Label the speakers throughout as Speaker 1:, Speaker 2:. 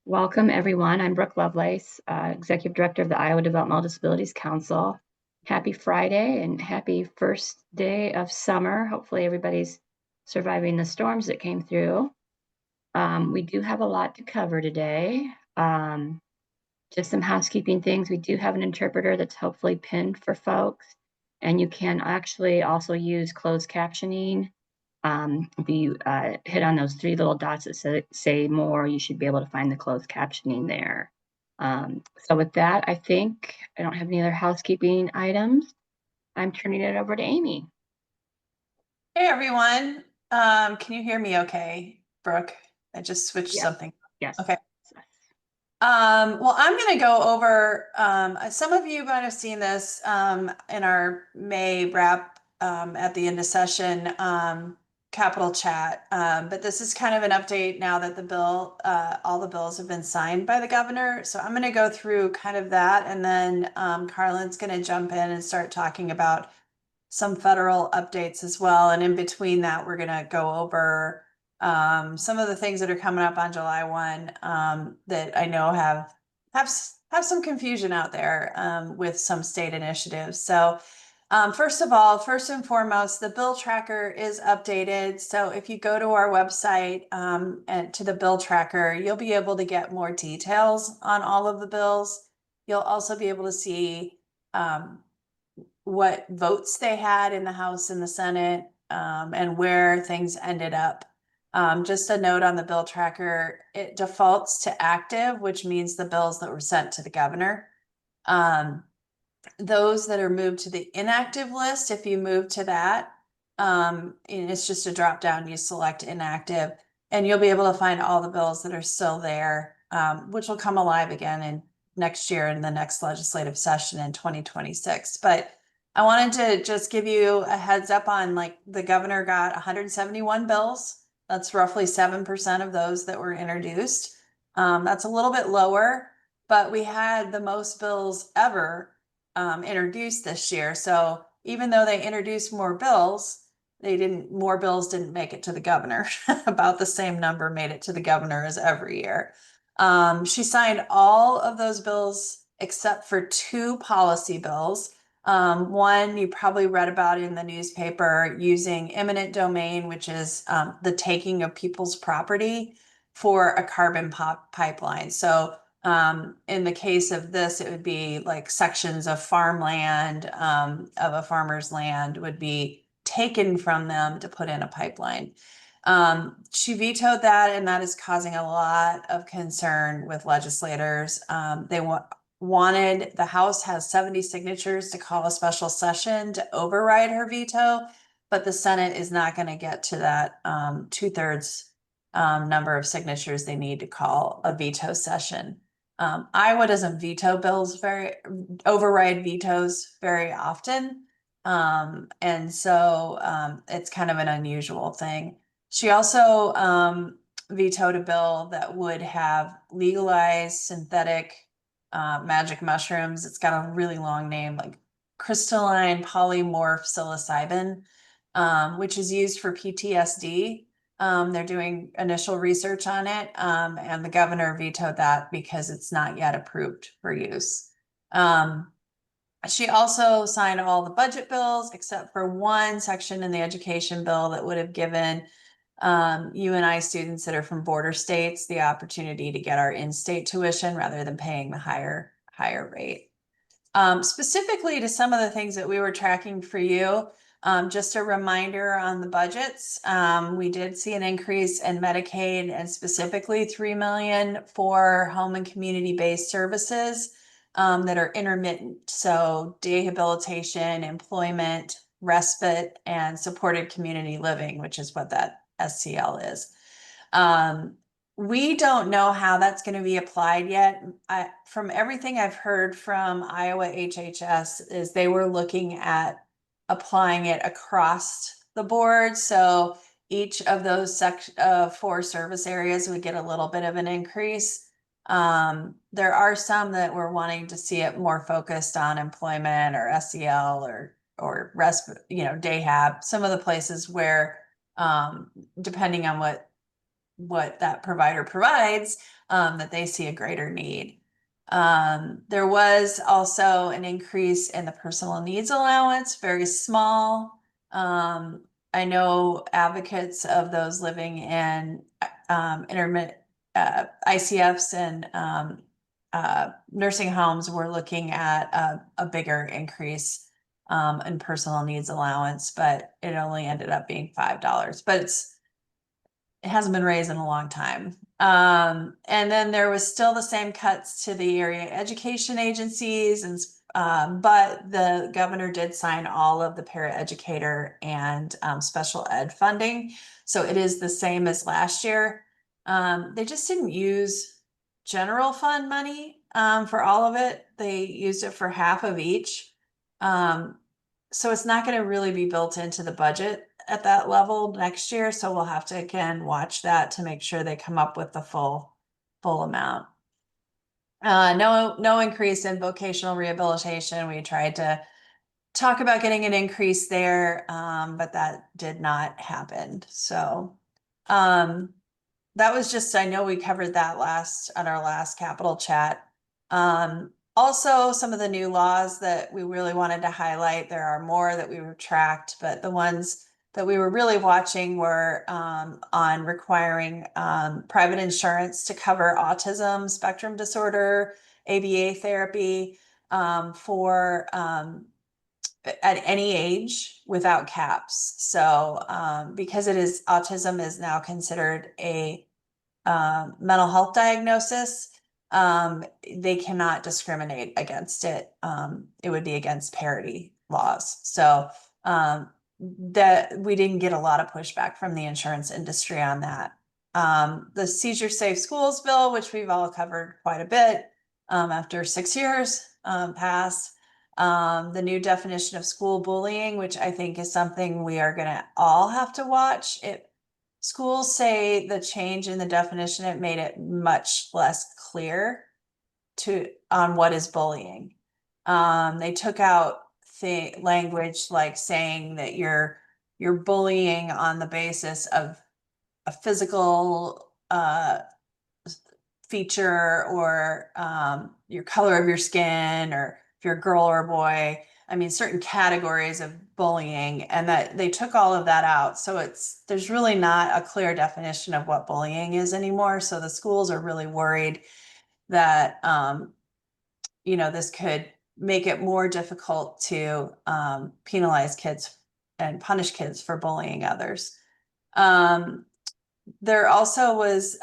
Speaker 1: Welcome, everyone. I'm Brooke Lovelace, Executive Director of the Iowa Developmental Disabilities Council. Happy Friday and happy first day of summer. Hopefully everybody's surviving the storms that came through. We do have a lot to cover today. Just some housekeeping things. We do have an interpreter that's hopefully pinned for folks, and you can actually also use closed captioning. If you hit on those three little dots that say more, you should be able to find the closed captioning there. So with that, I think I don't have any other housekeeping items. I'm turning it over to Amy.
Speaker 2: Hey everyone, can you hear me okay, Brooke? I just switched something.
Speaker 1: Yes.
Speaker 2: Okay. Well, I'm going to go over, some of you might have seen this in our May wrap at the end of session capital chat, but this is kind of an update now that the bill, all the bills have been signed by the governor. So I'm going to go through kind of that, and then Carlin's going to jump in and start talking about some federal updates as well. And in between that, we're going to go over some of the things that are coming up on July 1 that I know have some confusion out there with some state initiatives. So first of all, first and foremost, the bill tracker is updated. So if you go to our website and to the bill tracker, you'll be able to get more details on all of the bills. You'll also be able to see what votes they had in the House and the Senate, and where things ended up. Just a note on the bill tracker, it defaults to active, which means the bills that were sent to the governor. Those that are moved to the inactive list, if you move to that, and it's just a drop down, you select inactive, and you'll be able to find all the bills that are still there, which will come alive again in next year in the next legislative session in 2026. But I wanted to just give you a heads up on, like, the governor got 171 bills. That's roughly 7% of those that were introduced. That's a little bit lower, but we had the most bills ever introduced this year. So even though they introduced more bills, more bills didn't make it to the governor. About the same number made it to the governor as every year. She signed all of those bills except for two policy bills. One you probably read about in the newspaper, using eminent domain, which is the taking of people's property for a carbon pipeline. So in the case of this, it would be like sections of farmland, of a farmer's land would be taken from them to put in a pipeline. She vetoed that, and that is causing a lot of concern with legislators. They wanted, the House has 70 signatures to call a special session to override her veto, but the Senate is not going to get to that 2/3 number of signatures they need to call a veto session. Iowa doesn't override vetoes very often. And so it's kind of an unusual thing. She also vetoed a bill that would have legalized synthetic magic mushrooms. It's got a really long name, like crystalline polymorph psilocybin, which is used for PTSD. They're doing initial research on it, and the governor vetoed that because it's not yet approved for use. She also signed all the budget bills except for one section in the education bill that would have given UNI students that are from border states the opportunity to get our in-state tuition rather than paying the higher rate. Specifically to some of the things that we were tracking for you, just a reminder on the budgets. We did see an increase in Medicaid, and specifically $3 million for home and community-based services that are intermittent. So rehabilitation, employment, respite, and supported community living, which is what that SCL is. We don't know how that's going to be applied yet. From everything I've heard from Iowa HHS is they were looking at applying it across the board. So each of those 4 service areas would get a little bit of an increase. There are some that were wanting to see it more focused on employment or SEL or respite, day hab. Some of the places where, depending on what what that provider provides, that they see a greater need. There was also an increase in the personal needs allowance, very small. I know advocates of those living in intermittent ICFs and nursing homes were looking at a bigger increase in personal needs allowance, but it only ended up being $5. But it hasn't been raised in a long time. And then there was still the same cuts to the area education agencies, and but the governor did sign all of the paraeducator and special ed funding. So it is the same as last year. They just didn't use general fund money for all of it. They used it for half of each. So it's not going to really be built into the budget at that level next year. So we'll have to again watch that to make sure they come up with the full amount. No increase in vocational rehabilitation. We tried to talk about getting an increase there, but that did not happen. So that was just, I know we covered that on our last capital chat. Also, some of the new laws that we really wanted to highlight, there are more that we retract, but the ones that we were really watching were on requiring private insurance to cover autism spectrum disorder, ABA therapy for at any age without caps. So because autism is now considered a mental health diagnosis, they cannot discriminate against it. It would be against parity laws. So that we didn't get a lot of pushback from the insurance industry on that. The Seizure Safe Schools bill, which we've all covered quite a bit after 6 years passed. The new definition of school bullying, which I think is something we are going to all have to watch. Schools say the change in the definition, it made it much less clear on what is bullying. They took out language like saying that you're bullying on the basis of a physical feature or your color of your skin, or if you're a girl or a boy. I mean, certain categories of bullying, and that they took all of that out. So there's really not a clear definition of what bullying is anymore. So the schools are really worried that, this could make it more difficult to penalize kids and punish kids for bullying others. There also was,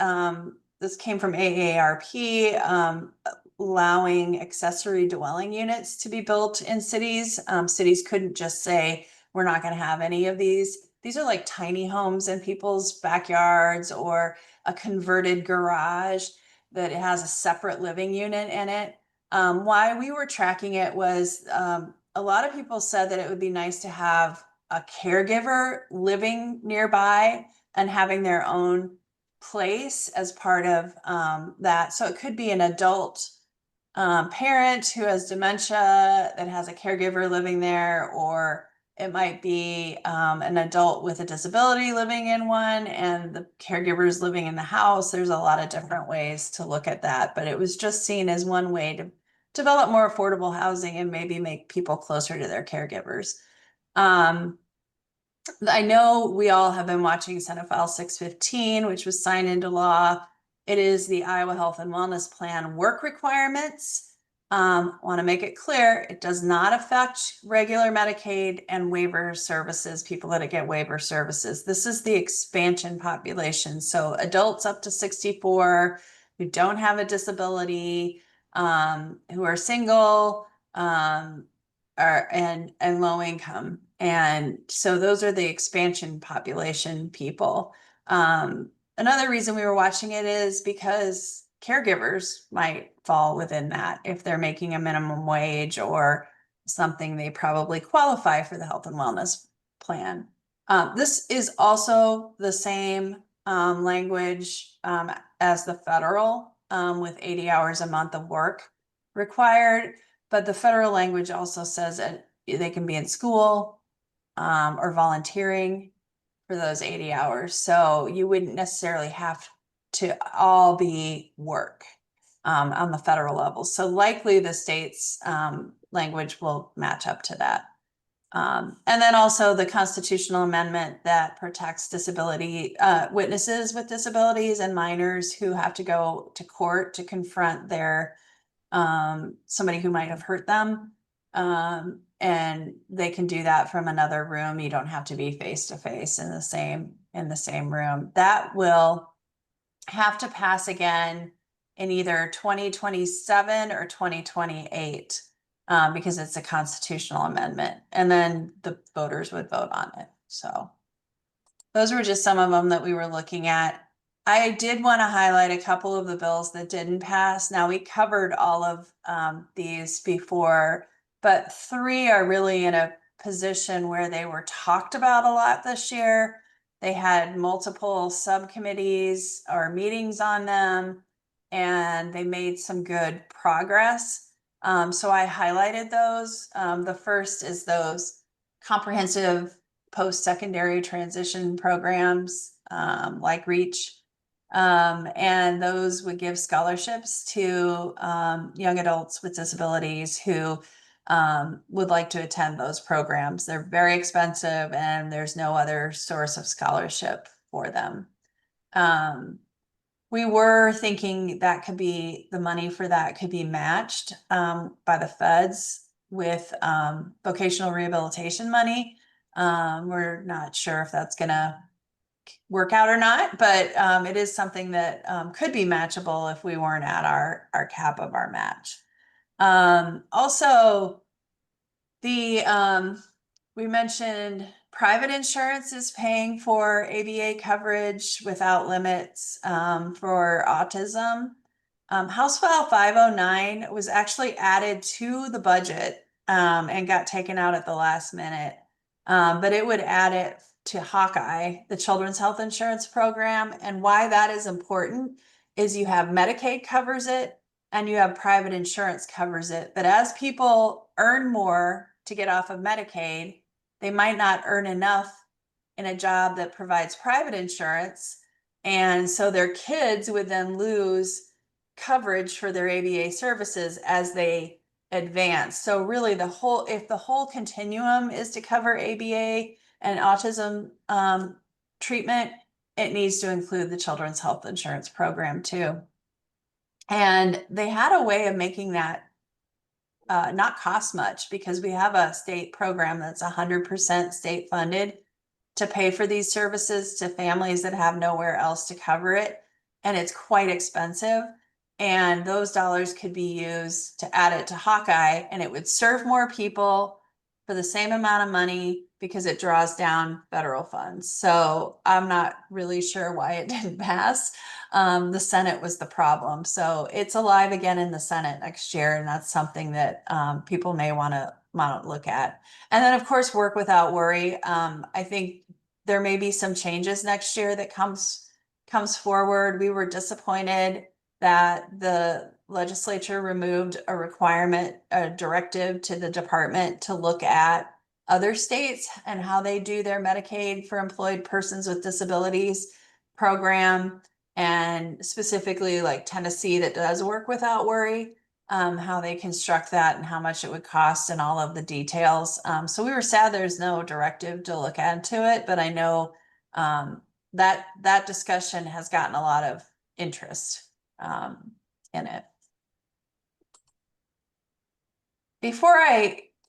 Speaker 2: this came from AARP, allowing accessory dwelling units to be built in cities. Cities couldn't just say, we're not going to have any of these. These are like tiny homes in people's backyards, or a converted garage that has a separate living unit in it. Why we were tracking it was a lot of people said that it would be nice to have a caregiver living nearby and having their own place as part of that. So it could be an adult parent who has dementia that has a caregiver living there, or it might be an adult with a disability living in one and the caregiver is living in the house. There's a lot of different ways to look at that, but it was just seen as one way to develop more affordable housing and maybe make people closer to their caregivers. I know we all have been watching Senate File 615, which was signed into law. It is the Iowa Health and Wellness Plan work requirements. Want to make it clear, it does not affect regular Medicaid and waiver services, people that get waiver services. This is the expansion population. So adults up to 64 who don't have a disability, who are single, and low income. And so those are the expansion population people. Another reason we were watching it is because caregivers might fall within that. If they're making a minimum wage or something, they probably qualify for the health and wellness plan. This is also the same language as the federal, with 80 hours a month of work required. But the federal language also says that they can be in school or volunteering for those 80 hours. So you wouldn't necessarily have to all be work on the federal level. So likely the state's language will match up to that. And then also the constitutional amendment that protects disability witnesses with disabilities and minors who have to go to court to confront their somebody who might have hurt them. And they can do that from another room. You don't have to be face to face in the same room. That will have to pass again in either 2027 or 2028 because it's a constitutional amendment, and then the voters would vote on it. So those were just some of them that we were looking at. I did want to highlight a couple of the bills that didn't pass. Now, we covered all of these before, but three are really in a position where they were talked about a lot this year. They had multiple subcommittees or meetings on them, and they made some good progress. So I highlighted those. The first is those comprehensive post-secondary transition programs like REACH. And those would give scholarships to young adults with disabilities who would like to attend those programs. They're very expensive and there's no other source of scholarship for them. We were thinking that could be, the money for that could be matched by the feds with vocational rehabilitation money. We're not sure if that's gonna work out or not, but it is something that could be matchable if we weren't at our cap of our match. Also, the we mentioned private insurance is paying for ABA coverage without limits for autism. House File 509 was actually added to the budget and got taken out at the last minute. But it would add it to Hawkeye, the Children's Health Insurance Program. And why that is important is you have Medicaid covers it and you have private insurance covers it. But as people earn more to get off of Medicaid, they might not earn enough in a job that provides private insurance. And so their kids would then lose coverage for their ABA services as they advance. So really if the whole continuum is to cover ABA and autism treatment, it needs to include the Children's Health Insurance Program too. And they had a way of making that not cost much because we have a state program that's 100% state funded to pay for these services to families that have nowhere else to cover it. And it's quite expensive. And those dollars could be used to add it to Hawkeye, and it would serve more people for the same amount of money because it draws down federal funds. So I'm not really sure why it didn't pass. The Senate was the problem. So it's alive again in the Senate next year. And that's something that people may want to look at. And then of course, work without worry. I think there may be some changes next year that comes forward. We were disappointed that the legislature removed a requirement, a directive to the department to look at other states and how they do their Medicaid for employed persons with disabilities program, and specifically like Tennessee that does work without worry, how they construct that and how much it would cost and all of the details. So we were sad there's no directive to look into it, but I know that discussion has gotten a lot of interest in it. Before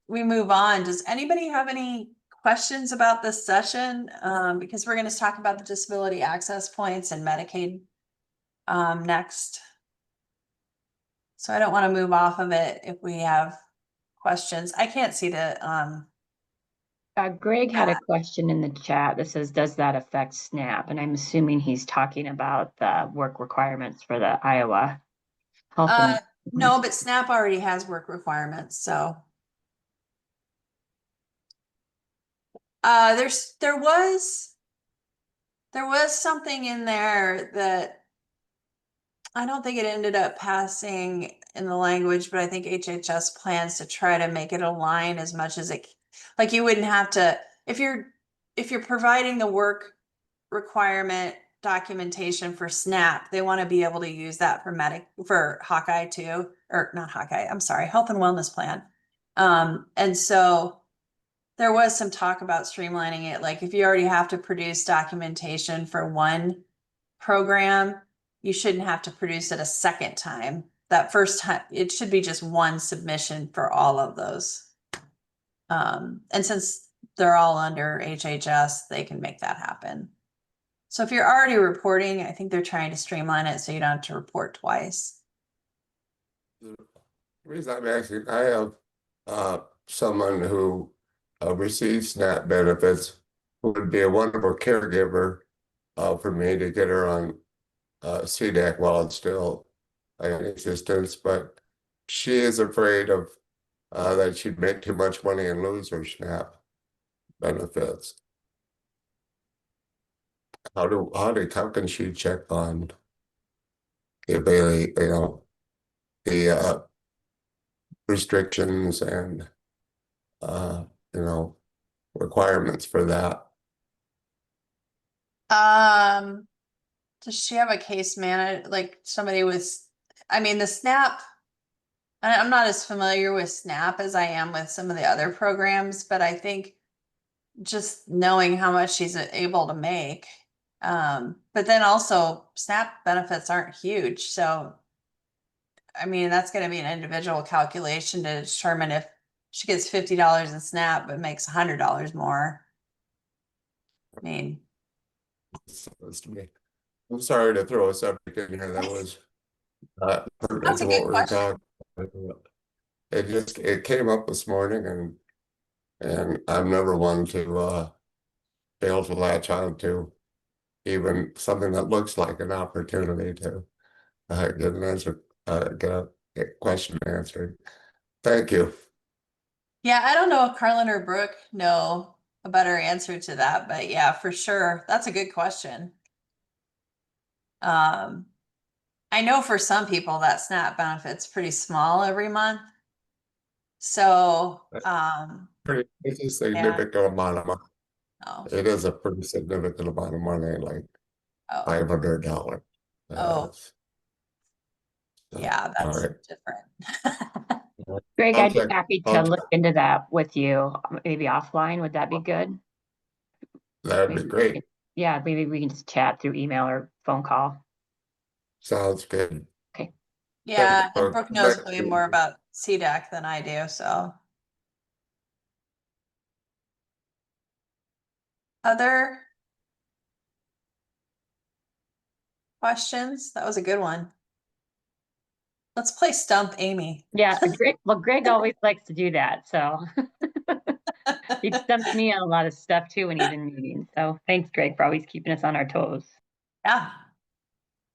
Speaker 2: we move on, does anybody have any questions about this session? Because we're going to talk about the disability access points and Medicaid next. So I don't want to move off of it if we have questions. I can't see the
Speaker 1: Greg had a question in the chat that says, does that affect SNAP? And I'm assuming he's talking about the work requirements for the Iowa Health.
Speaker 2: No, but SNAP already has work requirements. So there was something in there that I don't think it ended up passing in the language, but I think HHS plans to try to make it align as much as it, like you wouldn't have to, if you're if you're providing the work requirement documentation for SNAP, they want to be able to use that for Hawkeye too, or not Hawkeye, I'm sorry, Health and Wellness Plan. And so there was some talk about streamlining it. Like if you already have to produce documentation for one program, you shouldn't have to produce it a second time. That first time, it should be just one submission for all of those. And since they're all under HHS, they can make that happen. So if you're already reporting, I think they're trying to streamline it so you don't have to report twice.
Speaker 3: The reason I'm asking, I have someone who receives SNAP benefits who would be a wonderful caregiver for me to get her on CDAC while it's still in existence, but she is afraid of that she'd make too much money and lose her SNAP benefits. How can she check on the ability, the restrictions and requirements for that?
Speaker 2: Does she have a case manager, like somebody with, I mean, the SNAP, I'm not as familiar with SNAP as I am with some of the other programs, but I think just knowing how much she's able to make. But then also SNAP benefits aren't huge. So, I mean, that's going to be an individual calculation to determine if she gets $50 in SNAP, but makes $100 more. I mean,
Speaker 3: I'm sorry to throw a subject in here that was pertinent
Speaker 2: that's a
Speaker 3: to what
Speaker 2: good
Speaker 3: we were
Speaker 2: question.
Speaker 3: talking about. It came up this morning and I'm never one to fail to latch on to even something that looks like an opportunity to get an answer, get a question answered. Thank you.
Speaker 2: Yeah, I don't know if Carlin or Brooke know a better answer to that, but yeah, for sure. That's a good question. I know for some people that SNAP benefit's pretty small every month. So,
Speaker 3: It's a
Speaker 2: yeah.
Speaker 3: significant amount of money.
Speaker 2: Oh,
Speaker 3: It is a pretty significant amount of money, like
Speaker 2: oh,
Speaker 3: $500.
Speaker 2: oh, yeah,
Speaker 3: All
Speaker 2: that's
Speaker 3: right.
Speaker 2: different.
Speaker 1: Greg,
Speaker 3: I'll
Speaker 1: I'd be
Speaker 3: check.
Speaker 1: happy to
Speaker 3: I'll check.
Speaker 1: look into that with you, maybe offline. Would that be good?
Speaker 3: That'd be great.
Speaker 1: Yeah, maybe we can just chat through email or phone call.
Speaker 3: Sounds good.
Speaker 1: Okay.
Speaker 2: Yeah,
Speaker 3: Thanks,
Speaker 2: and
Speaker 3: Brooke.
Speaker 2: Brooke knows way more about CDAC than I do, so. Other questions? That was a good one. Let's play Stump Amy.
Speaker 1: Yeah, Greg always likes to do that, so he stumps me on a lot of stuff too when he's in meetings. So thanks, Greg, for always keeping us on our toes.
Speaker 2: Yeah,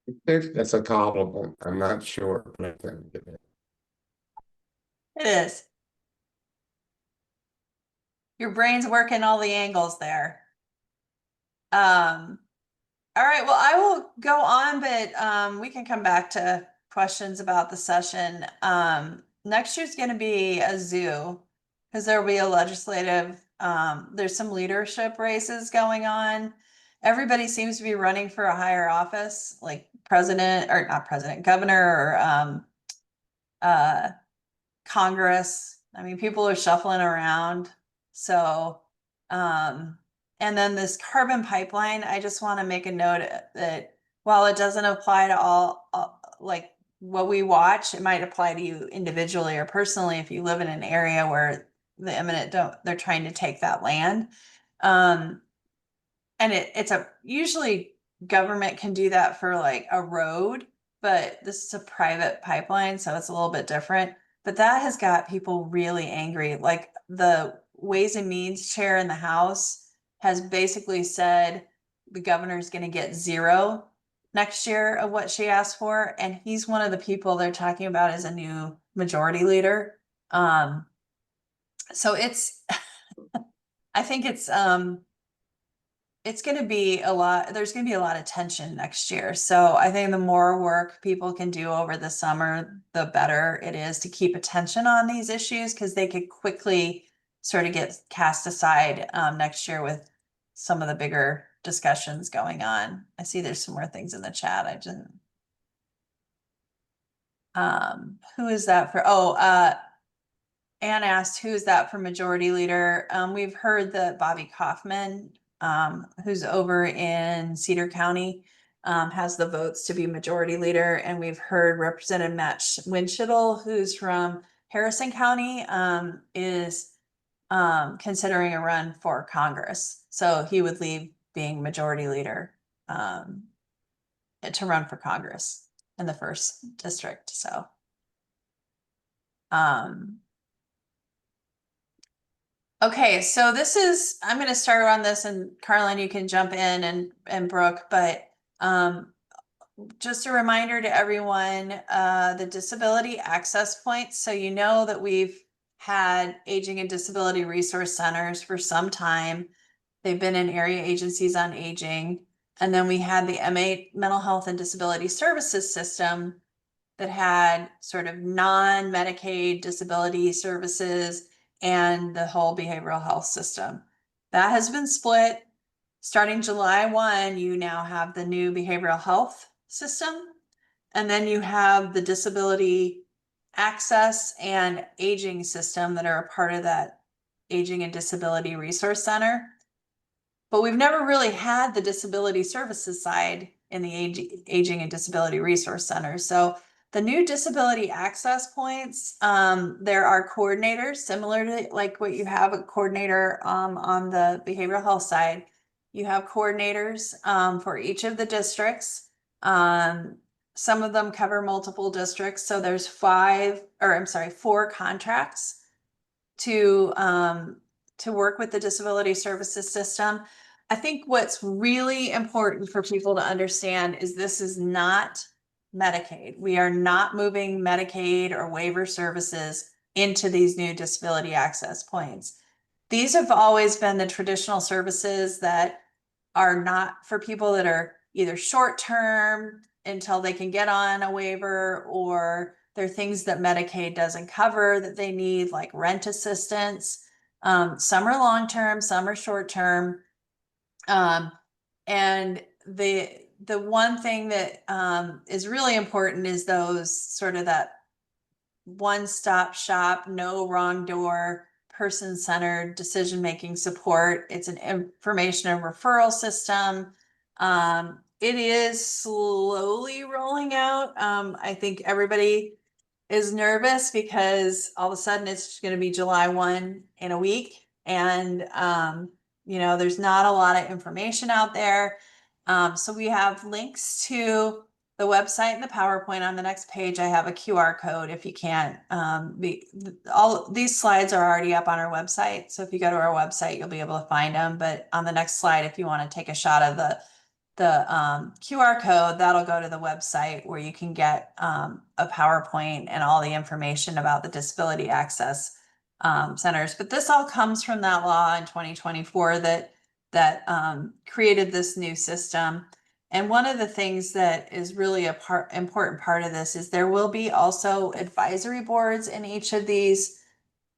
Speaker 3: I think that's a compliment. I'm not sure, but I think it is.
Speaker 2: it is. Your brain's working all the angles there. All right, well, I will go on, but we can come back to questions about the session. Next year's going to be a zoo because there will be a legislative, there's some leadership races going on. Everybody seems to be running for a higher office, like president or not president, governor or Congress. I mean, people are shuffling around. So, and then this carbon pipeline, I just want to make a note that while it doesn't apply to all, like what we watch, it might apply to you individually or personally if you live in an area where they're trying to take that land. And it's usually government can do that for like a road, but this is a private pipeline, so it's a little bit different. But that has got people really angry. Like the Ways and Means chair in the House has basically said the governor's going to get zero next year of what she asked for. And he's one of the people they're talking about as a new majority leader. So I think it's going to be a lot, there's going to be a lot of tension next year. So I think the more work people can do over the summer, the better it is to keep attention on these issues because they could quickly sort of get cast aside next year with some of the bigger discussions going on. I see there's some more things in the chat. I didn't. Who is that for? Anne asked, who is that for majority leader? We've heard that Bobby Kaufman, who's over in Cedar County, has the votes to be majority leader. And we've heard Representative Matt Winchittle, who's from Harrison County, is considering a run for Congress. So he would leave being majority leader to run for Congress in the first district. So okay, so I'm going to start on this, and Carlin, you can jump in, and Brooke, but just a reminder to everyone, the disability access points. So you know that we've had aging and disability resource centers for some time. They've been in area agencies on aging. And then we had the M8 mental health and disability services system that had sort of non-Medicaid disability services and the whole behavioral health system. That has been split. Starting July 1, you now have the new behavioral health system. And then you have the disability access and aging system that are a part of that aging and disability resource center. But we've never really had the disability services side in the aging and disability resource center. So the new disability access points, there are coordinators similar to like what you have a coordinator on the behavioral health side. You have coordinators for each of the districts. Some of them cover multiple districts. So there's 4 contracts to work with the disability services system. I think what's really important for people to understand is this is not Medicaid. We are not moving Medicaid or waiver services into these new disability access points. These have always been the traditional services that are not for people that are either short-term until they can get on a waiver, or they're things that Medicaid doesn't cover that they need, like rent assistance. Some are long-term, some are short-term. And the one thing that is really important is those sort of that one-stop shop, no wrong door, person-centered decision-making support. It's an information and referral system. It is slowly rolling out. I think everybody is nervous because all of a sudden it's going to be July 1 in a week. And, there's not a lot of information out there. So we have links to the website and the PowerPoint. On the next page, I have a QR code if you can't. All these slides are already up on our website. So if you go to our website, you'll be able to find them. But on the next slide, if you want to take a shot of the QR code, that'll go to the website where you can get a PowerPoint and all the information about the disability access centers. But this all comes from that law in 2024 that created this new system. And one of the things that is really important part of this is there will be also advisory boards in each of these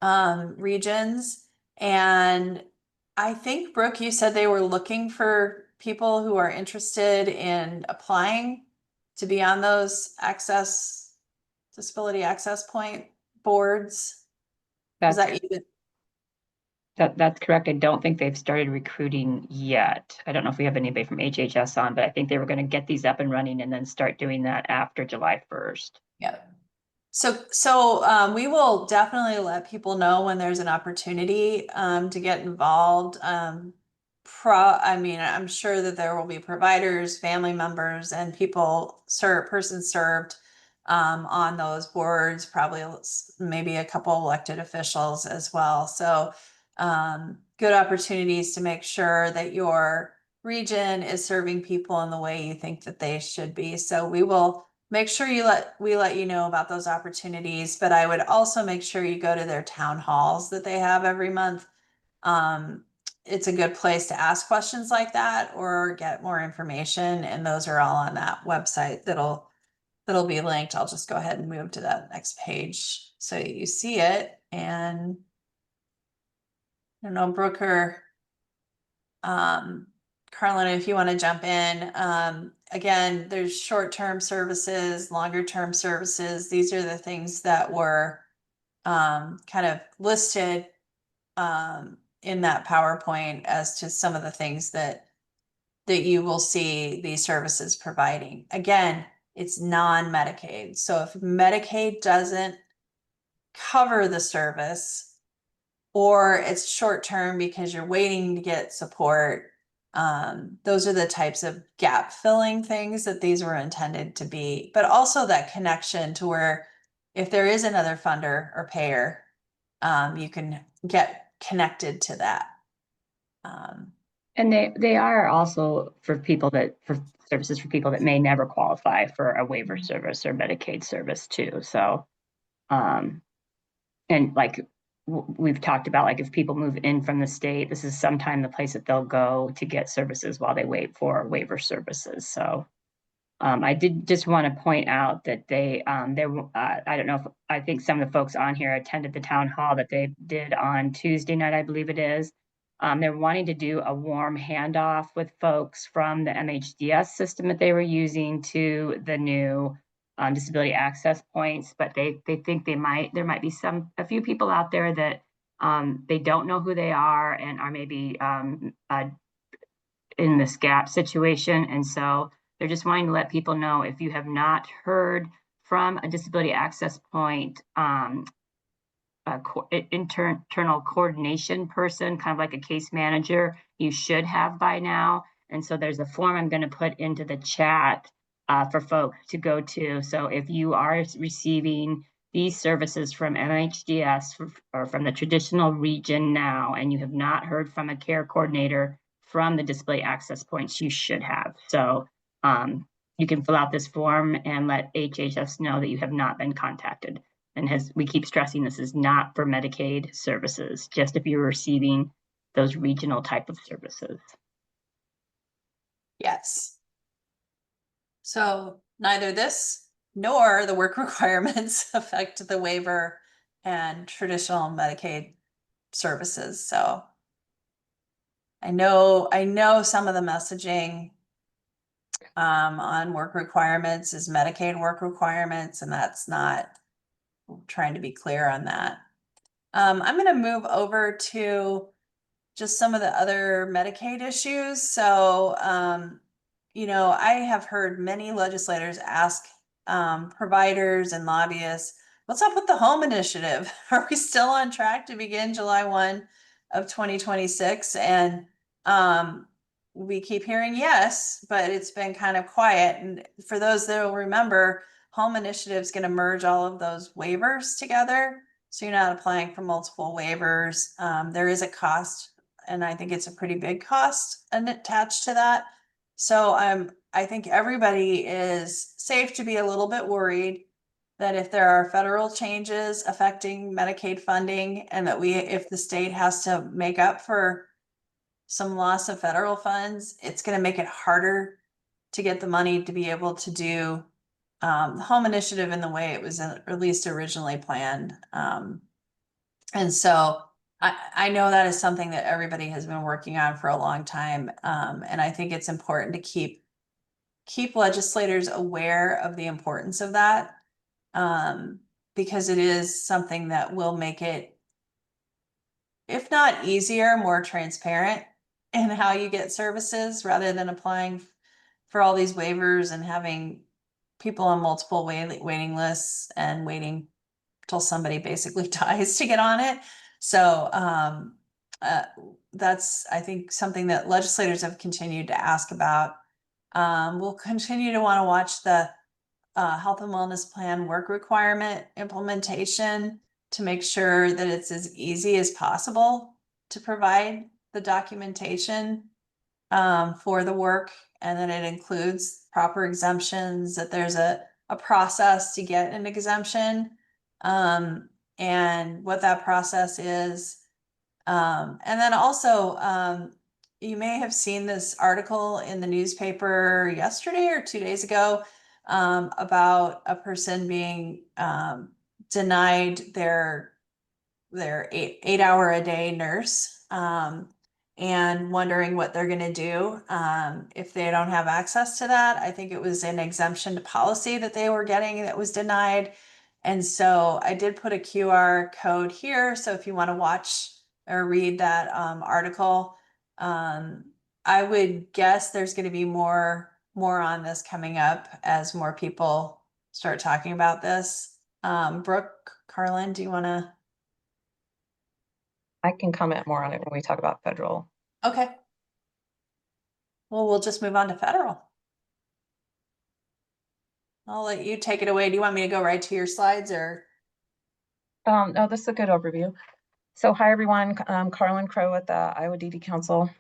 Speaker 2: regions. And I think, Brooke, you said they were looking for people who are interested in applying to be on those disability access point boards. Is that you?
Speaker 1: That's correct. I don't think they've started recruiting yet. I don't know if we have anybody from HHS on, but I think they were going to get these up and running and then start doing that after July 1st.
Speaker 2: Yeah. So we will definitely let people know when there's an opportunity to get involved. I'm sure that there will be providers, family members, and persons served on those boards, probably maybe a couple elected officials as well. So good opportunities to make sure that your region is serving people in the way you think that they should be. So we will make sure we let you know about those opportunities, but I would also make sure you go to their town halls that they have every month. It's a good place to ask questions like that or get more information, and those are all on that website that'll be linked. I'll just go ahead and move to that next page so you see it. And I don't know, Brooke or Carlin, if you want to jump in, again, there's short-term services, longer-term services. These are the things that were kind of listed in that PowerPoint as to some of the things that you will see these services providing. Again, it's non-Medicaid. So if Medicaid doesn't cover the service, or it's short-term because you're waiting to get support, those are the types of gap filling things that these were intended to be, but also that connection to where if there is another funder or payer, you can get connected to that.
Speaker 1: And they are also for services for people that may never qualify for a waiver service or Medicaid service too. So, and like we've talked about, like if people move in from the state, this is sometime the place that they'll go to get services while they wait for waiver services. So I did just want to point out that I don't know if I think some of the folks on here attended the town hall that they did on Tuesday night, I believe it is. They're wanting to do a warm handoff with folks from the MHDS system that they were using to the new disability access points, but they think there might be a few people out there that they don't know who they are and are maybe in this gap situation. And so they're just wanting to let people know, if you have not heard from a disability access point internal coordination person, kind of like a case manager, you should have by now. And so there's a form I'm going to put into the chat for folks to go to. So if you are receiving these services from MHDS or from the traditional region now, and you have not heard from a care coordinator from the disability access points, you should have. So you can fill out this form and let HHS know that you have not been contacted. And we keep stressing, this is not for Medicaid services, just if you're receiving those regional type of services.
Speaker 2: Yes. So neither this nor the work requirements affect the waiver and traditional Medicaid services. So I know some of the messaging on work requirements is Medicaid work requirements, and that's not, trying to be clear on that. I'm going to move over to just some of the other Medicaid issues. So, I have heard many legislators ask providers and lobbyists, what's up with the home initiative? Are we still on track to begin July 1 of 2026? And we keep hearing yes, but it's been kind of quiet. And for those that will remember, home initiative is going to merge all of those waivers together. So you're not applying for multiple waivers. There is a cost, and I think it's a pretty big cost attached to that. So I think everybody is safe to be a little bit worried that if there are federal changes affecting Medicaid funding, and that if the state has to make up for some loss of federal funds, it's going to make it harder to get the money to be able to do the home initiative in the way it was at least originally planned. And so I know that is something that everybody has been working on for a long time. And I think it's important to keep legislators aware of the importance of that, because it is something that will make it, if not easier, more transparent in how you get services, rather than applying for all these waivers and having people on multiple waiting lists and waiting till somebody basically dies to get on it. So that's, I think, something that legislators have continued to ask about. We'll continue to want to watch the health and wellness plan work requirement implementation to make sure that it's as easy as possible to provide the documentation for the work, and that it includes proper exemptions, that there's a process to get an exemption, and what that process is. And then also, you may have seen this article in the newspaper yesterday or 2 days ago about a person being denied their 8 hour a day nurse. and wondering what they're going to do if they don't have access to that. I think it was an exemption to policy that they were getting that was denied. And so I did put a QR code here. So if you want to watch or read that article, I would guess there's going to be more on this coming up as more people start talking about this. Brooke, Carlin, do you want to?
Speaker 4: I can comment more on it when we talk about federal.
Speaker 2: Okay. Well, we'll just move on to federal. I'll let you take it away. Do you want me to go right to your slides or?
Speaker 4: No, this is a good overview. So hi, everyone. Carlin Crow at the Iowa DD Council.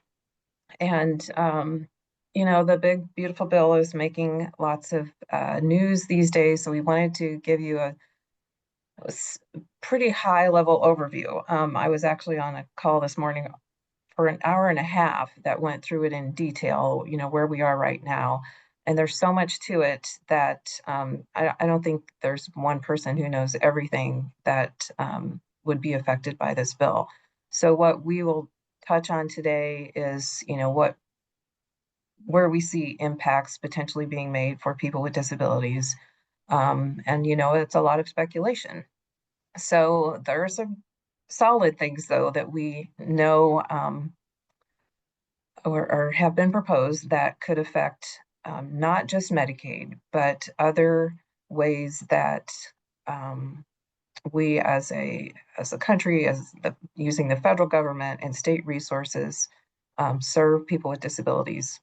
Speaker 4: And, you know, the big, beautiful bill is making lots of news these days. So we wanted to give you a pretty high level overview. I was actually on a call this morning for an hour and a half that went through it in detail, you know, where we are right now. And there's so much to it that I don't think there's one person who knows everything that would be affected by this bill. So what we will touch on today is, you know, where we see impacts potentially being made for people with disabilities. And, you know, it's a lot of speculation. So there's some solid things, though, that we know or have been proposed that could affect not just Medicaid, but other ways that we as a country, using the federal government and state resources, serve people with disabilities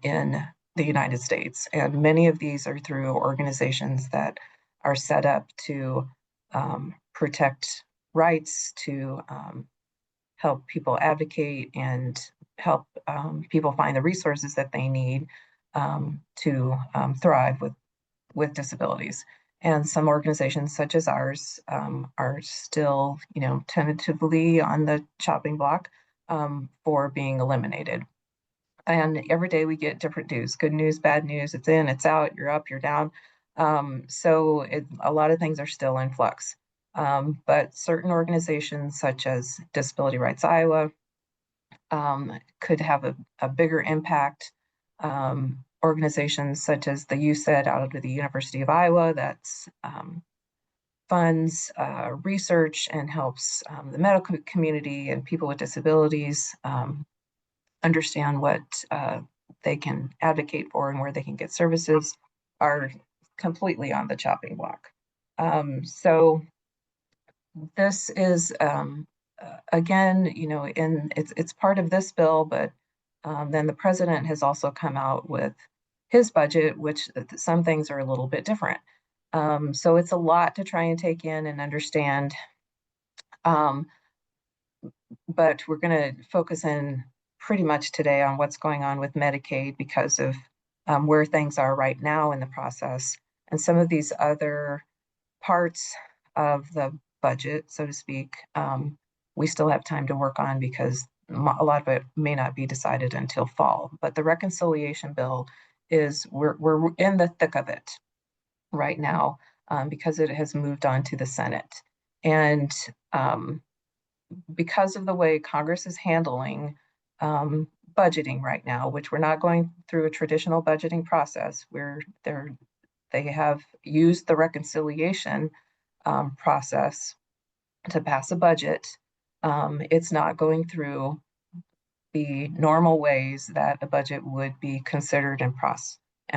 Speaker 4: in the United States. And many of these are through organizations that are set up to protect rights, to help people advocate and help people find the resources that they need to thrive with disabilities. And some organizations such as ours are still, you know, tentatively on the chopping block for being eliminated. And every day we get different news, good news, bad news, it's in, it's out, you're up, you're down. So a lot of things are still in flux. But certain organizations such as Disability Rights Iowa could have a bigger impact. Organizations such as the USAID out of the University of Iowa that's funds research and helps the medical community and people with disabilities understand what they can advocate for and where they can get services are completely on the chopping block. So this is again, you know, it's part of this bill, but then the president has also come out with his budget, which some things are a little bit different. So it's a lot to try and take in and understand. But we're going to focus in pretty much today on what's going on with Medicaid because of where things are right now in the process. And some of these other parts of the budget, so to speak, we still have time to work on because a lot of it may not be decided until fall. But the reconciliation bill is, we're in the thick of it right now because it has moved on to the Senate. And because of the way Congress is handling budgeting right now, which we're not going through a traditional budgeting process, where they have used the reconciliation process to pass a budget. It's not going through the normal ways that a budget would be considered and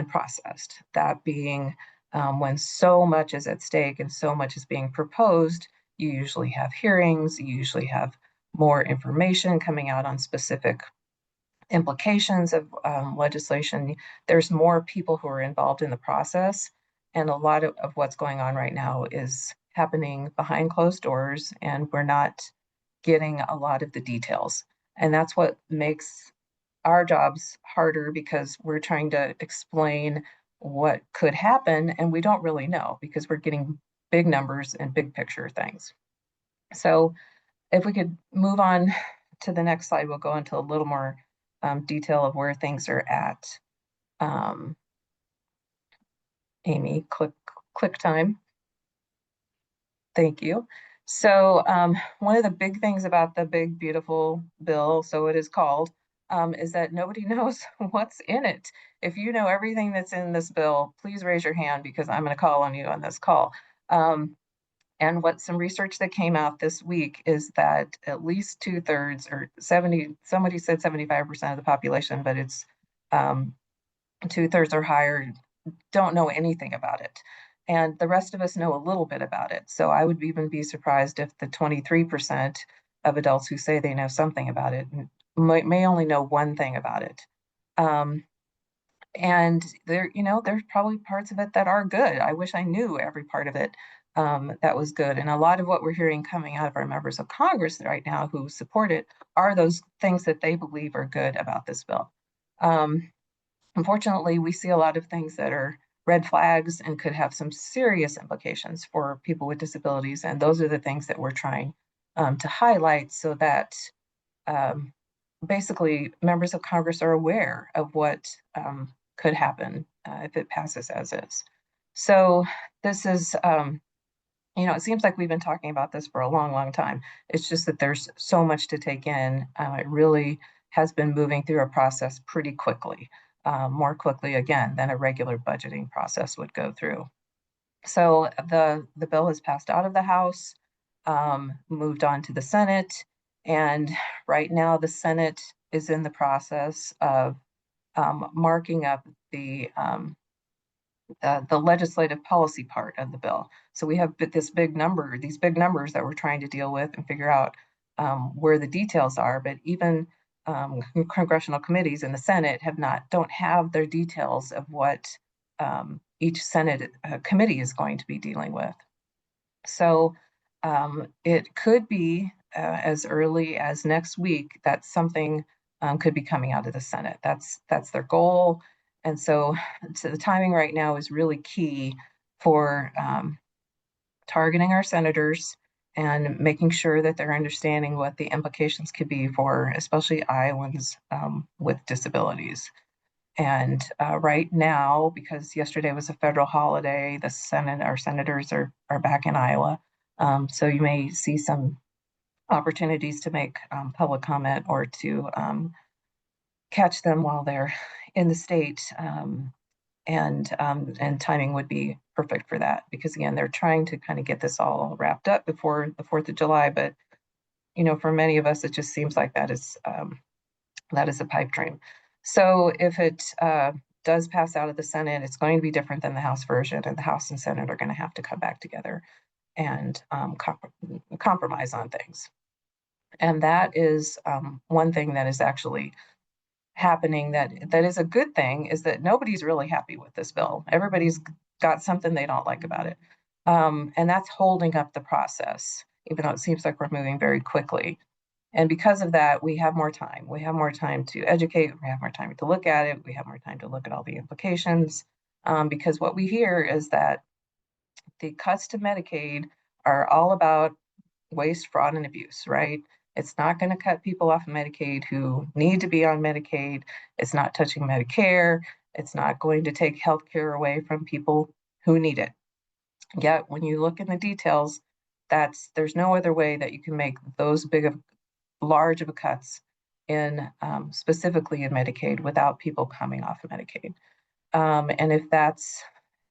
Speaker 4: processed. That being when so much is at stake and so much is being proposed, you usually have hearings, you usually have more information coming out on specific implications of legislation. There's more people who are involved in the process. And a lot of what's going on right now is happening behind closed doors, and we're not getting a lot of the details. And that's what makes our jobs harder because we're trying to explain what could happen and we don't really know because we're getting big numbers and big picture things. So if we could move on to the next slide, we'll go into a little more detail of where things are at. Amy, click time. Thank you. So one of the big things about the big, beautiful bill, so it is called, is that nobody knows what's in it. If you know everything that's in this bill, please raise your hand because I'm going to call on you on this call. And what some research that came out this week is that at least 2/3 or 70, somebody said 75% of the population, but it's 2/3 or higher don't know anything about it. And the rest of us know a little bit about it. So I would even be surprised if the 23% of adults who say they know something about it may only know one thing about it. And there's probably parts of it that are good. I wish I knew every part of it that was good. And a lot of what we're hearing coming out of our members of Congress right now who support it are those things that they believe are good about this bill. Unfortunately, we see a lot of things that are red flags and could have some serious implications for people with disabilities. And those are the things that we're trying to highlight so that basically members of Congress are aware of what could happen if it passes as is. So this is, it seems like we've been talking about this for a long, long time. It's just that there's so much to take in. It really has been moving through a process pretty quickly, more quickly again than a regular budgeting process would go through. So the bill has passed out of the House, moved on to the Senate, and right now the Senate is in the process of marking up the legislative policy part of the bill. So we have these big numbers that we're trying to deal with and figure out where the details are. But even congressional committees in the Senate don't have their details of what each Senate committee is going to be dealing with. So it could be as early as next week that something could be coming out of the Senate. That's their goal. And so the timing right now is really key for targeting our senators and making sure that they're understanding what the implications could be for especially Iowans with disabilities. And right now, because yesterday was a federal holiday, our senators are back in Iowa. So you may see some opportunities to make public comment or to catch them while they're in the state. And timing would be perfect for that because again, they're trying to kind of get this all wrapped up before the 4th of July. But for many of us, it just seems like that is a pipe dream. So if it does pass out of the Senate, it's going to be different than the House version, and the House and Senate are going to have to come back together and compromise on things. And that is one thing that is actually happening that is a good thing, is that nobody's really happy with this bill. Everybody's got something they don't like about it. And that's holding up the process, even though it seems like we're moving very quickly. And because of that, we have more time. We have more time to educate. We have more time to look at it. We have more time to look at all the implications. Because what we hear is that the cuts to Medicaid are all about waste, fraud, and abuse, right? It's not going to cut people off of Medicaid who need to be on Medicaid. It's not touching Medicare. It's not going to take healthcare away from people who need it. Yet, when you look in the details, there's no other way that you can make those large of a cuts in specifically in Medicaid without people coming off of Medicaid. And if that's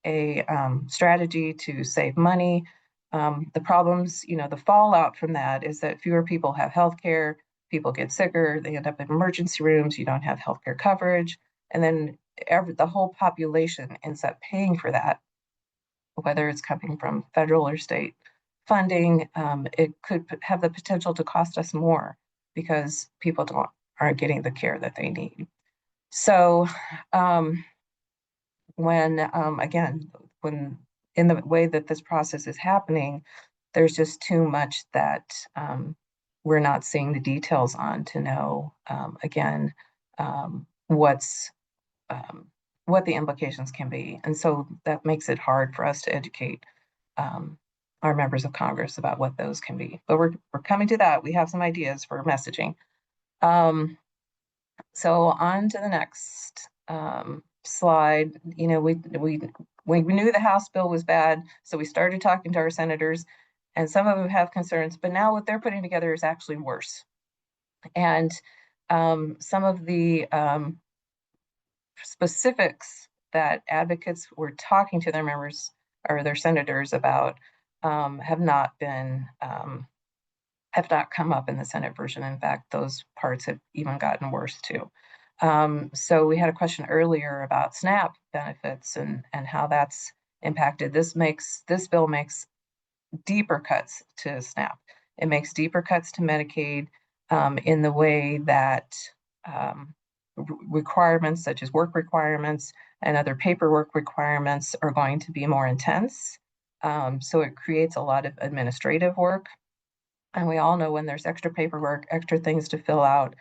Speaker 4: a strategy to save money, the problems, the fallout from that is that fewer people have health care, people get sicker, they end up in emergency rooms, you don't have healthcare coverage, and then the whole population ends up paying for that, whether it's coming from federal or state funding. It could have the potential to cost us more because people aren't getting the care that they need. So when in the way that this process is happening, there's just too much that we're not seeing the details on to know, what the implications can be. And so that makes it hard for us to educate our members of Congress about what those can be. But we're coming to that. We have some ideas for messaging. So on to the next slide. We knew the House bill was bad, so we started talking to our senators, and some of them have concerns, but now what they're putting together is actually worse. And some of the specifics that advocates were talking to their members or their senators about have not come up in the Senate version. In fact, those parts have even gotten worse too. So we had a question earlier about SNAP benefits and how that's impacted. This bill makes deeper cuts to SNAP. It makes deeper cuts to Medicaid in the way that requirements such as work requirements and other paperwork requirements are going to be more intense. So it creates a lot of administrative work. And we all know when there's extra paperwork, extra things to fill out,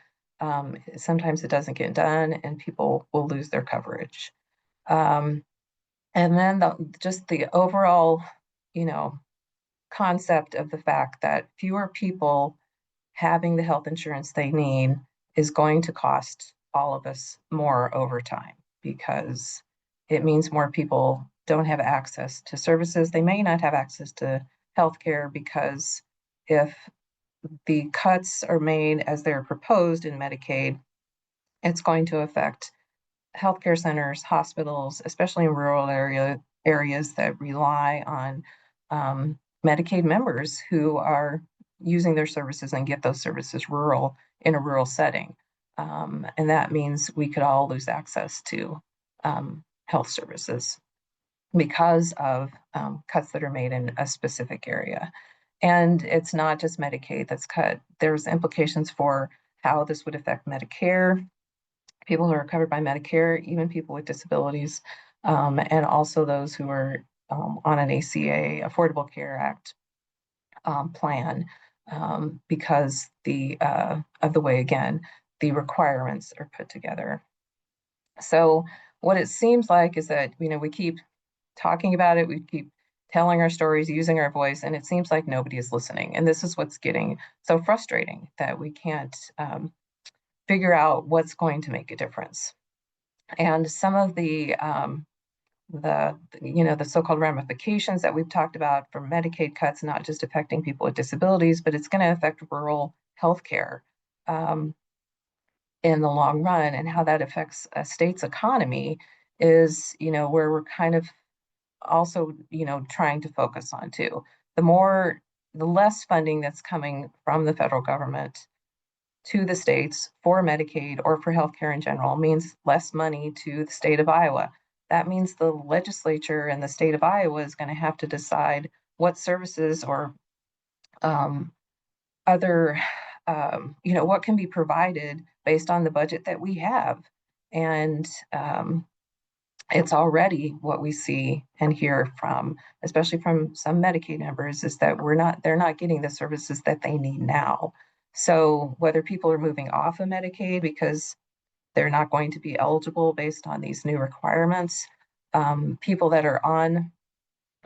Speaker 4: sometimes it doesn't get done and people will lose their coverage. And then just the overall, concept of the fact that fewer people having the health insurance they need is going to cost all of us more over time, because it means more people don't have access to services. They may not have access to healthcare because if the cuts are made as they're proposed in Medicaid, it's going to affect healthcare centers, hospitals, especially in rural areas that rely on Medicaid members who are using their services and get those services in a rural setting. And that means we could all lose access to health services because of cuts that are made in a specific area. And it's not just Medicaid that's cut. There's implications for how this would affect Medicare, people who are covered by Medicare, even people with disabilities, and also those who are on an ACA, Affordable Care Act plan, because of the way, again, the requirements are put together. So what it seems like is that, we keep talking about it, we keep telling our stories, using our voice, and it seems like nobody is listening. And this is what's getting so frustrating, that we can't figure out what's going to make a difference. And some of the so-called ramifications that we've talked about from Medicaid cuts, not just affecting people with disabilities, but it's going to affect rural healthcare in the long run, and how that affects a state's economy is, where we're kind of also, trying to focus on too. The less funding that's coming from the federal government to the states for Medicaid or for healthcare in general means less money to the state of Iowa. That means the legislature in the state of Iowa is going to have to decide what services or other, what can be provided based on the budget that we have. And it's already what we see and hear from, especially from some Medicaid members, is that they're not getting the services that they need now. So whether people are moving off of Medicaid because they're not going to be eligible based on these new requirements, people that are on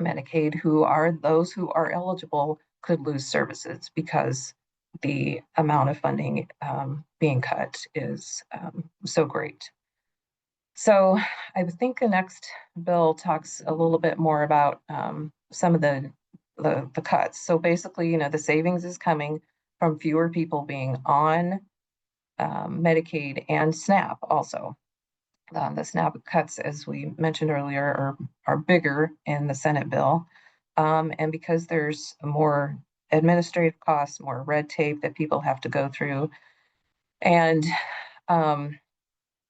Speaker 4: Medicaid who are those who are eligible could lose services because the amount of funding being cut is so great. So I think the next bill talks a little bit more about some of the cuts. So basically, the savings is coming from fewer people being on Medicaid and SNAP also. The SNAP cuts, as we mentioned earlier, are bigger in the Senate bill. And because there's more administrative costs, more red tape that people have to go through, and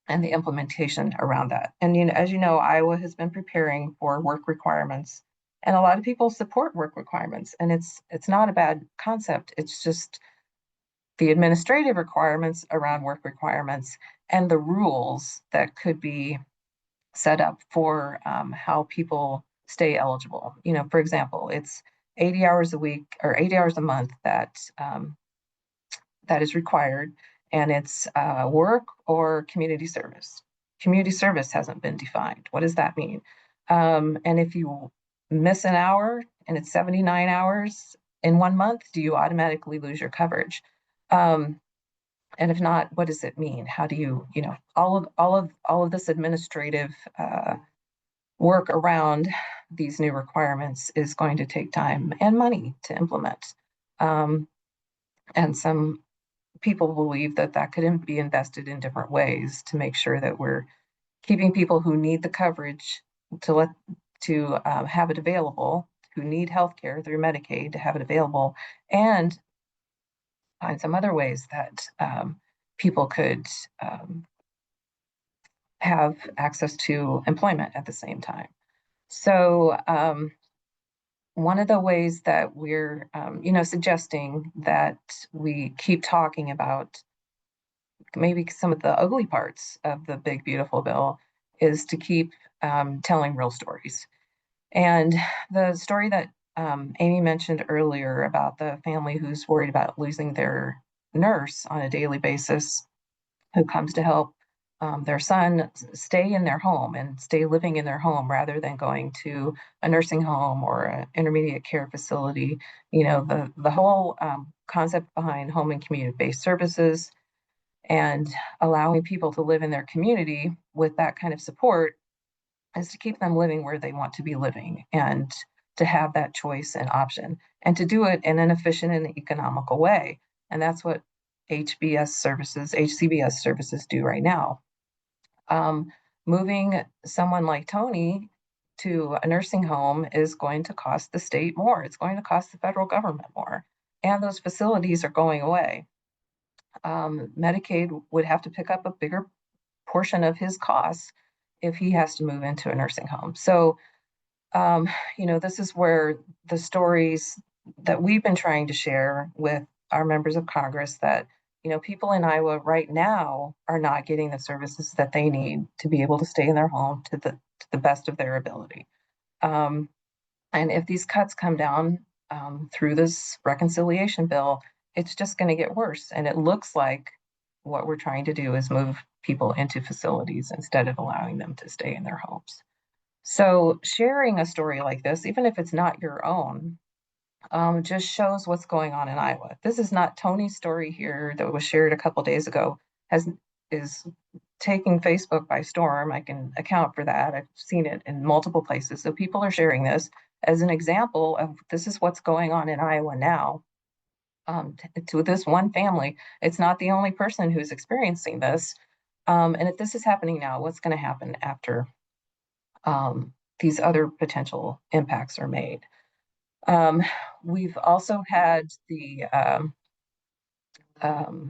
Speaker 4: the implementation around that. And as you know, Iowa has been preparing for work requirements, and a lot of people support work requirements, and it's not a bad concept. It's just the administrative requirements around work requirements and the rules that could be set up for how people stay eligible. For example, it's 80 hours a week or 80 hours a month that is required, and it's work or community service. Community service hasn't been defined. What does that mean? And if you miss an hour and it's 79 hours in 1 month, do you automatically lose your coverage? And if not, what does it mean? How do you, all of this administrative work around these new requirements is going to take time and money to implement. And some people believe that that could be invested in different ways to make sure that we're keeping people who need the coverage to have it available, who need health care through Medicaid to have it available, and find some other ways that people could have access to employment at the same time. So one of the ways that we're, suggesting that we keep talking about maybe some of the ugly parts of the big, beautiful bill is to keep telling real stories. And the story that Amy mentioned earlier about the family who's worried about losing their nurse on a daily basis, who comes to help their son stay in their home and stay living in their home rather than going to a nursing home or an intermediate care facility. The whole concept behind home and community-based services and allowing people to live in their community with that kind of support is to keep them living where they want to be living and to have that choice and option and to do it in an efficient and economical way. And that's what HCBS services do right now. Moving someone like Tony to a nursing home is going to cost the state more. It's going to cost the federal government more. And those facilities are going away. Medicaid would have to pick up a bigger portion of his costs if he has to move into a nursing home. So, this is where the stories that we've been trying to share with our members of Congress that, people in Iowa right now are not getting the services that they need to be able to stay in their home to the best of their ability. And if these cuts come down through this reconciliation bill, it's just going to get worse. And it looks like what we're trying to do is move people into facilities instead of allowing them to stay in their homes. So sharing a story like this, even if it's not your own, just shows what's going on in Iowa. This is not Tony's story here that was shared a couple days ago, is taking Facebook by storm. I can account for that. I've seen it in multiple places. So people are sharing this as an example of this is what's going on in Iowa now. To this one family, it's not the only person who's experiencing this. And if this is happening now, what's going to happen after these other potential impacts are made? We've also had an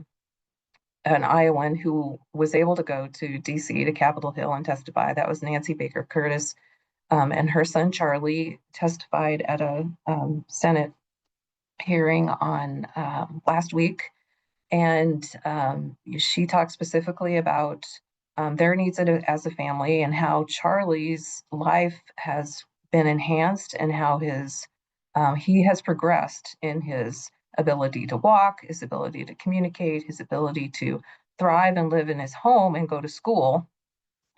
Speaker 4: Iowan who was able to go to DC, to Capitol Hill, and testify. That was Nancy Baker Curtis. And her son Charlie testified at a Senate hearing on last week. And she talked specifically about their needs as a family and how Charlie's life has been enhanced and how he has progressed in his ability to walk, his ability to communicate, his ability to thrive and live in his home and go to school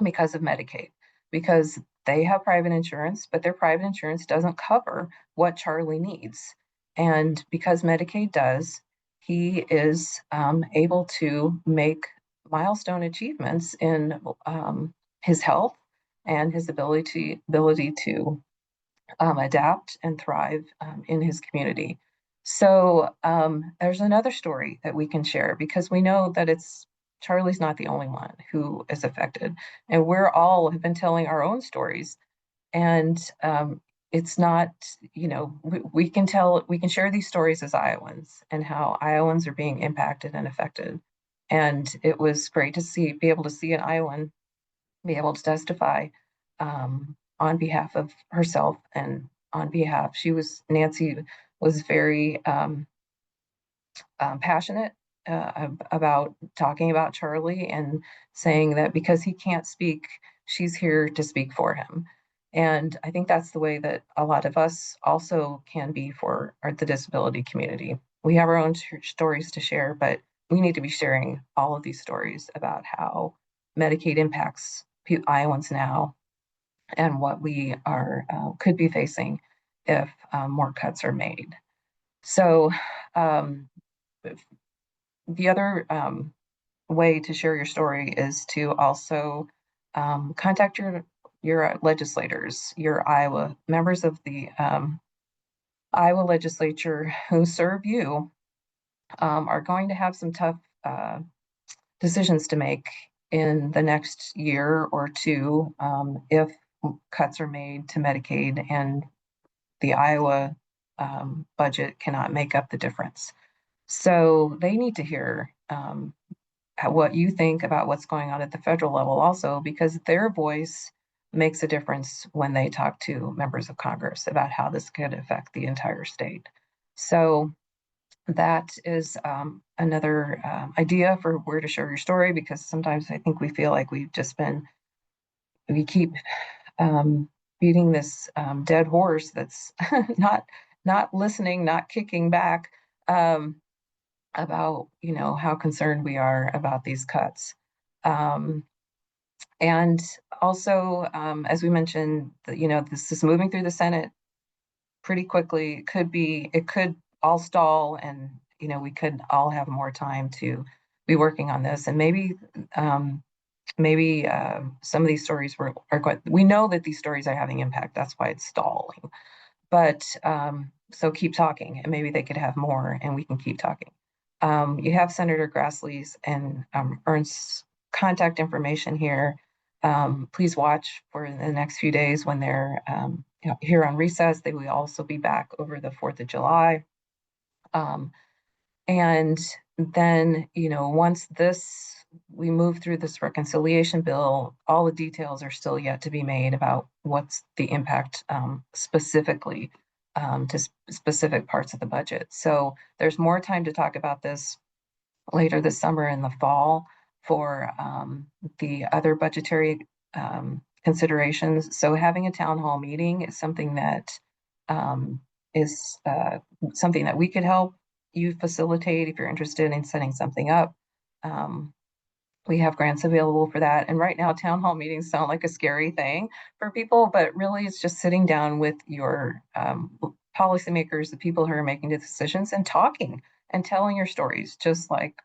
Speaker 4: because of Medicaid. Because they have private insurance, but their private insurance doesn't cover what Charlie needs. And because Medicaid does, he is able to make milestone achievements in his health and his ability to adapt and thrive in his community. So there's another story that we can share because we know that Charlie's not the only one who is affected, and we're all have been telling our own stories. And it's not, we can share these stories as Iowans and how Iowans are being impacted and affected. And it was great to be able to see an Iowan be able to testify on behalf of herself and Nancy was very passionate about talking about Charlie and saying that because he can't speak, she's here to speak for him. And I think that's the way that a lot of us also can be for the disability community. We have our own stories to share, but we need to be sharing all of these stories about how Medicaid impacts Iowans now and what we could be facing if more cuts are made. So the other way to share your story is to also contact your your legislators, your Iowa members of the Iowa legislature who serve you are going to have some tough decisions to make in the next year or two if cuts are made to Medicaid and the Iowa budget cannot make up the difference. So they need to hear what you think about what's going on at the federal level also, because their voice makes a difference when they talk to members of Congress about how this could affect the entire state. So that is another idea for where to share your story, because sometimes I think we feel like we keep beating this dead horse that's not listening, not kicking back about how concerned we are about these cuts. And also, as we mentioned, this is moving through the Senate pretty quickly. It could all stall, and we could all have more time to be working on this. And maybe some of these stories are going. We know that these stories are having impact. That's why it's stalling. But so keep talking, and maybe they could have more, and we can keep talking. You have Senator Grassley's and Ernst's contact information here. Please watch for the next few days when they're here on recess. They will also be back over the 4th of July. And then, once we move through this reconciliation bill, all the details are still yet to be made about what's the impact specifically to specific parts of the budget. So there's more time to talk about this later this summer and the fall for the other budgetary considerations. So having a town hall meeting is something that something that we could help you facilitate if you're interested in setting something up. We have grants available for that. And right now, town hall meetings sound like a scary thing for people, but really it's just sitting down with your policymakers, the people who are making the decisions, and talking and telling your stories, just like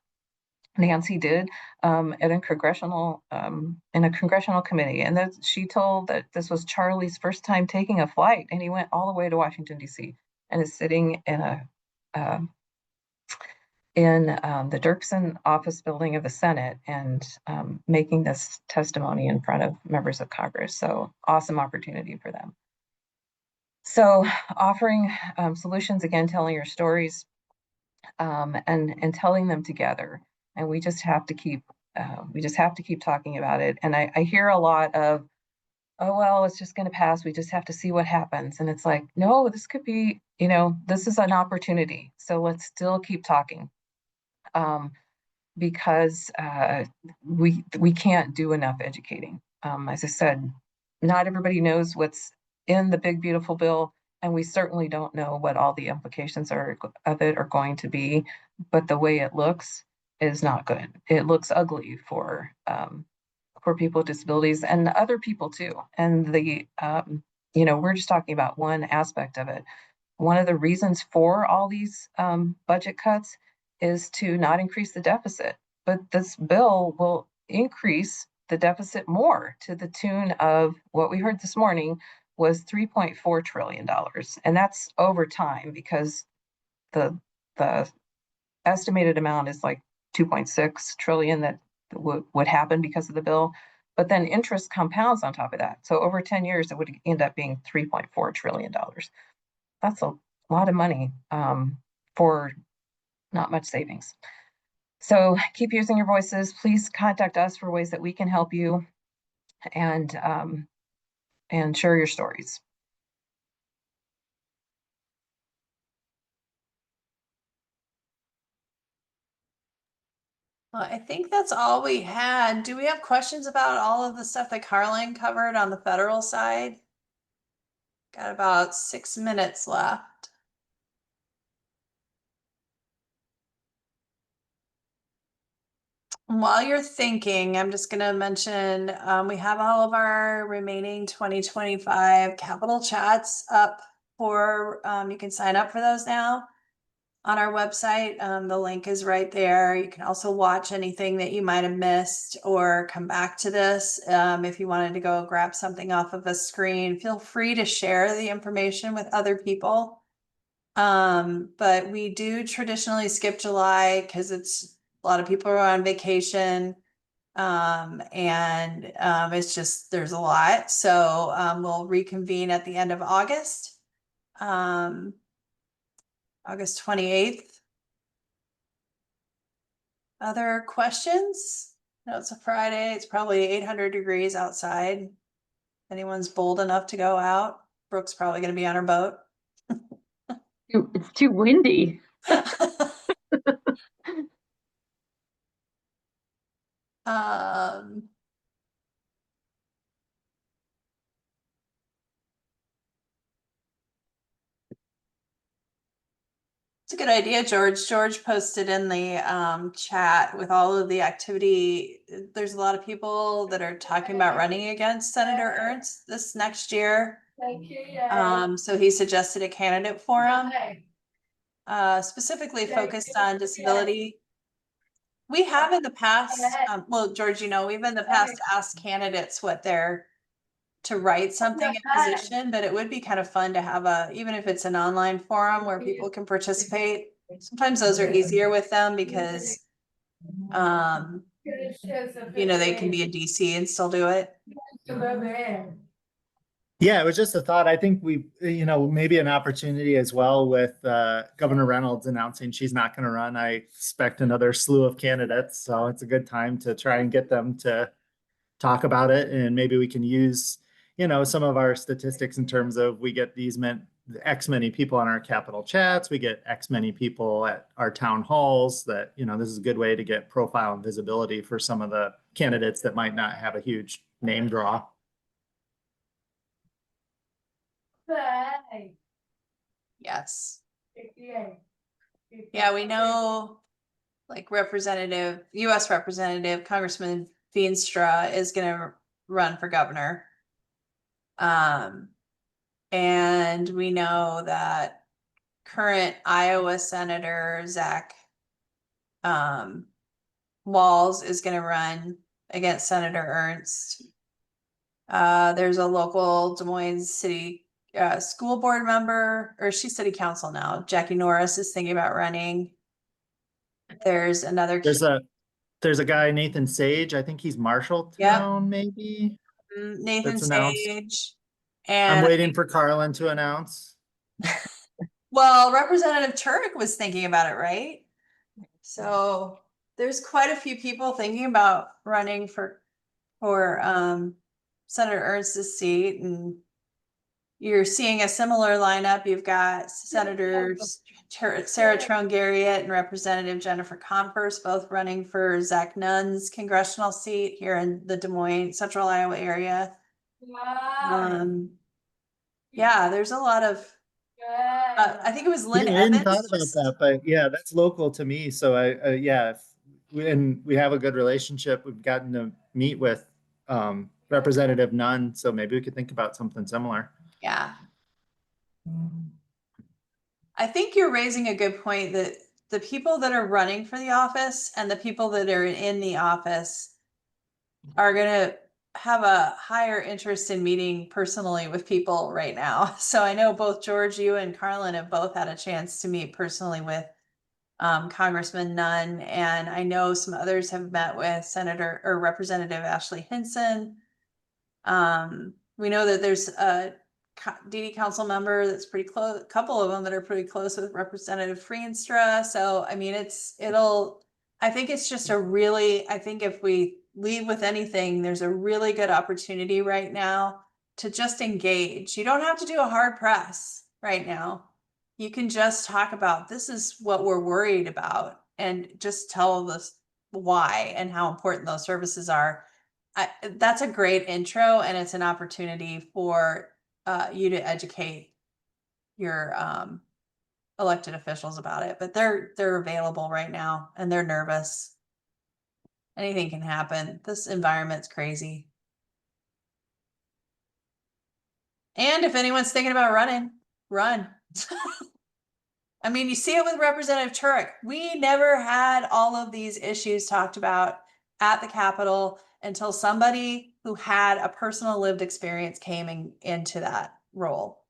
Speaker 4: Nancy did at a congressional in a congressional committee. And that she told that this was Charlie's first time taking a flight, and he went all the way to Washington, D.C. and is sitting in the Dirksen office building of the Senate and making this testimony in front of members of Congress. So awesome opportunity for them. So offering solutions, again, telling your stories and telling them together. And we just have to keep talking about it. And I hear a lot of, oh, well, it's just going to pass. We just have to see what happens. And it's like, no, this could be, this is an opportunity. So let's still keep talking. Because we can't do enough educating. As I said, not everybody knows what's in the big, beautiful bill, and we certainly don't know what all the implications of it are going to be, but the way it looks is not good. It looks ugly for people with disabilities and other people too. And we're just talking about one aspect of it. One of the reasons for all these budget cuts is to not increase the deficit. But this bill will increase the deficit more, to the tune of what we heard this morning was $3.4 trillion. And that's over time, because the estimated amount is like 2.6 trillion that would happen because of the bill. But then interest compounds on top of that. So over 10 years, it would end up being $3.4 trillion. That's a lot of money for not much savings. So keep using your voices. Please contact us for ways that we can help you, and share your stories.
Speaker 2: Well, I think that's all we had. Do we have questions about all of the stuff that Carlin covered on the federal side? Got about 6 minutes left. While you're thinking, I'm just going to mention we have all of our remaining 2025 capital chats up for, you can sign up for those now. on our website. The link is right there. You can also watch anything that you might have missed or come back to this. If you wanted to go grab something off of a screen, feel free to share the information with other people. But we do traditionally skip July because it's a lot of people are on vacation. It's just, there's a lot. So, we'll reconvene at the end of August, August 28th. Other questions? No, it's a Friday. It's probably 800 degrees outside. Anyone's bold enough to go out? Brooke's probably going to be on her boat.
Speaker 1: It's too windy.
Speaker 2: Um, It's a good idea, George. George posted in the chat with all of the activity. There's a lot of people that are talking about running against Senator Ernst this next year. So he suggested a candidate forum, specifically focused on disability. We have in the past, well, George, you know, we've in the past asked candidates what they're to write something in position, but it would be kind of fun to have a, even if it's an online forum where people can participate. Sometimes those are easier with them because, you know, they can be a DC and still do it.
Speaker 5: Yeah, it was just a thought. I think we, you know, maybe an opportunity as well with Governor Reynolds announcing she's not going to run. I expect another slew of candidates. So it's a good time to try and get them to talk about it. And maybe we can use, you know, some of our statistics in terms of we get these X many people on our Capitol chats, we get X many people at our town halls, that, you know, this is a good way to get profile and visibility for some of the candidates that might not have a huge name draw.
Speaker 2: Yes. Yeah, we know like US Representative Congressman Veenstra is going to run for governor. And we know that current Iowa Senator Zach Walz is going to run against Senator Ernst. There's a local Des Moines City school board member, or she's city council now. Jackie Norris is thinking about running. There's another.
Speaker 5: There's a guy, Nathan Sage. I think he's Marshalltown, maybe.
Speaker 2: Nathan
Speaker 5: That's announced.
Speaker 2: Sage.
Speaker 5: I'm
Speaker 2: And
Speaker 5: waiting for Carlin to announce.
Speaker 2: well, Representative Turek was thinking about it, right? So there's quite a few people thinking about running for Senator Ernst's seat, and you're seeing a similar lineup. You've got Senators Sarah Trone-Garriott and Representative Jennifer Converse both running for Zach Nunn's congressional seat here in the Des Moines, Central Iowa area. Yeah, there's a lot of. I think it was Lynn
Speaker 5: I hadn't
Speaker 2: Evans.
Speaker 5: thought about that, but yeah, that's local to me. So yeah, and we have a good relationship. We've gotten to meet with Representative Nunn, so maybe we could think about something similar.
Speaker 2: Yeah. I think you're raising a good point that the people that are running for the office and the people that are in the office are going to have a higher interest in meeting personally with people right now. So I know both George, you and Carlin have both had a chance to meet personally with Congressman Nunn, and I know some others have met with Senator or Representative Ashley Hinson. We know that there's a DD council member that's pretty close, a couple of them that are pretty close with Representative Freenstra. So, I mean, I think it's just I think if we lead with anything, there's a really good opportunity right now to just engage. You don't have to do a hard press right now. You can just talk about, this is what we're worried about, and just tell us why and how important those services are. That's a great intro, and it's an opportunity for you to educate your elected officials about it. But they're available right now, and they're nervous. Anything can happen. This environment's crazy. And if anyone's thinking about running, run. I mean, you see it with Representative Turek. We never had all of these issues talked about at the Capitol until somebody who had a personal lived experience came into that role.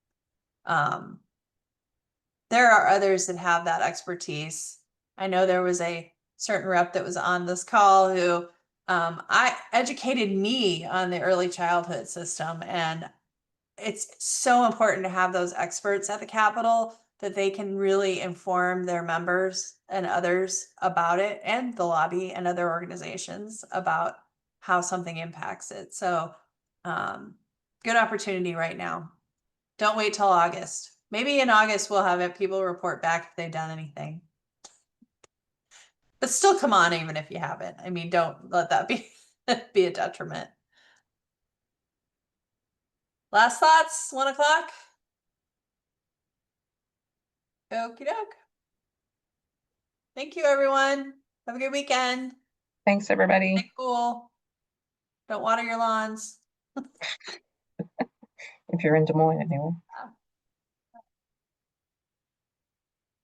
Speaker 2: There are others that have that expertise. I know there was a certain rep that was on this call who I educated me on the early childhood system, and it's so important to have those experts at the Capitol that they can really inform their members and others about it, and the lobby and other organizations about how something impacts it. So good opportunity right now. Don't wait till August. Maybe in August we'll have people report back if they've done anything. But still come on even if you haven't. I mean, don't let that be be a detriment. Last thoughts, 1 o'clock. Okie doke. Thank you, everyone. Have a good weekend.
Speaker 4: Thanks, everybody.
Speaker 2: Stay cool. Don't water your lawns.
Speaker 4: If you're in Des Moines anyway.